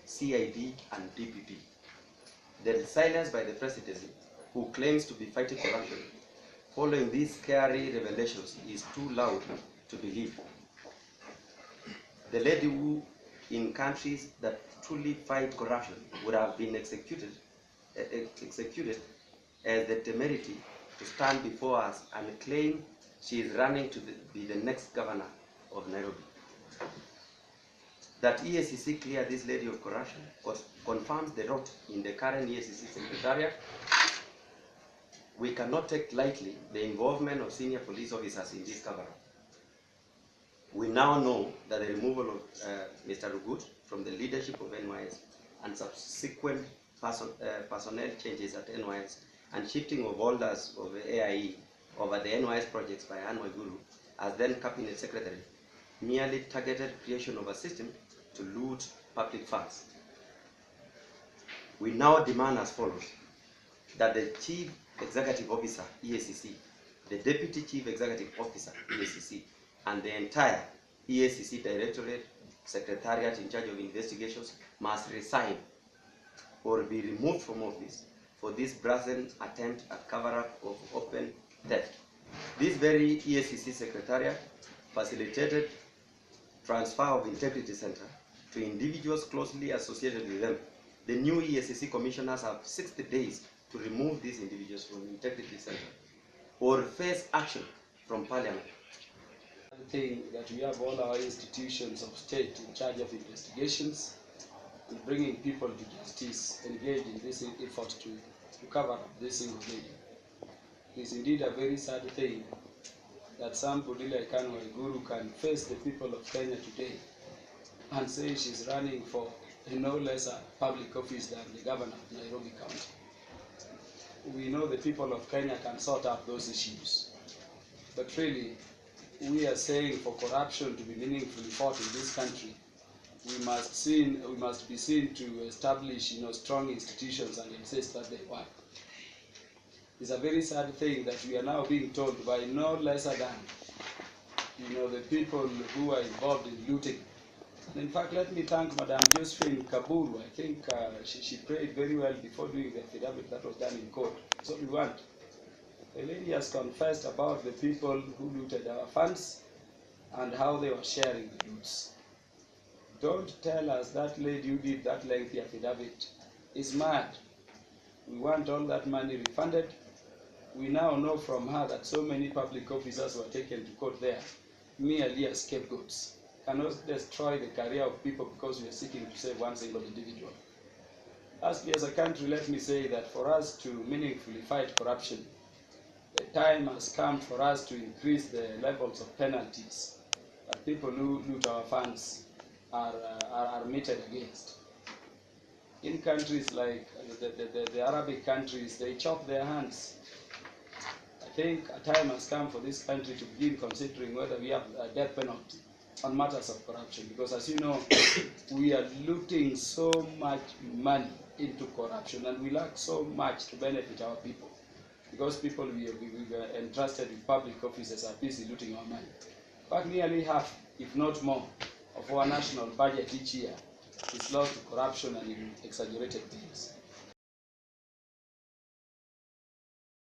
CID, and DPP. The silence by the presidency, who claims to be fighting corruption, following these scary revelations is too loud to believe. The lady who, in countries that truly fight corruption, would have been executed as the temerity to stand before us and claim she is running to be the next governor of Nairobi. That EACC clear this lady of corruption confirms the rot in the current EACC secretariat. We cannot take lightly the involvement of senior police officers in this cover-up. We now know that the removal of Mr. Rugut from the leadership of NYS and subsequent personnel changes at NYS and shifting of holders of the AIE over the NYS projects by Anne Waiguru as then cabinet secretary merely targeted creation of a system to loot public funds. We now demand as follows: that the Chief Executive Officer, EACC, the Deputy Chief Executive Officer, EACC, and the entire EACC Directorate Secretariat in charge of investigations must resign or be removed from office for this brazen attempt at cover-up of open theft. This very EACC Secretariat facilitated transfer of Integrity Center to individuals closely associated with them. The new EACC commissioners have 60 days to remove these individuals from Integrity Center or face action from Parliament. The thing that we have all our institutions of state in charge of investigations and bringing people to justice engaged in this effort to cover up this single lady. It is indeed a very sad thing that somebody like Anne Waiguru can face the people of Kenya today and say she's running for no less a public office than the governor of Nairobi County. We know the people of Kenya can sort out those issues, but really, we are saying for corruption to be meaningfully fought in this country, we must be seen to establish, strong institutions and insist that they work. It's a very sad thing that we are now being told by no lesser than, the people who are involved in looting. And in fact, let me thank Madam Josephine Kaburu. I think she prayed very well before doing the affidavit that was done in court. So we want. The lady has confessed about the people who looted our funds and how they were sharing the loots. Don't tell us that lady who did that lengthy affidavit is mad. We want all that money refunded. We now know from her that so many public officers were taken to court there merely as scapegoats. Cannot destroy the career of people because we are seeking to save one single individual. Lastly, as a country, let me say that for us to meaningfully fight corruption, the time has come for us to increase the levels of penalties that people who loot our funds are meted against. In countries like the Arabic countries, they chop their hands. I think a time has come for this country to begin considering whether we have a death penalty on matters of corruption, because as you know, we are looting so much money into corruption and we lack so much to benefit our people, because people we were entrusted with public offices are busy looting our money. But nearly half, if not more, of our national budget each year is lost to corruption and exaggerated bills.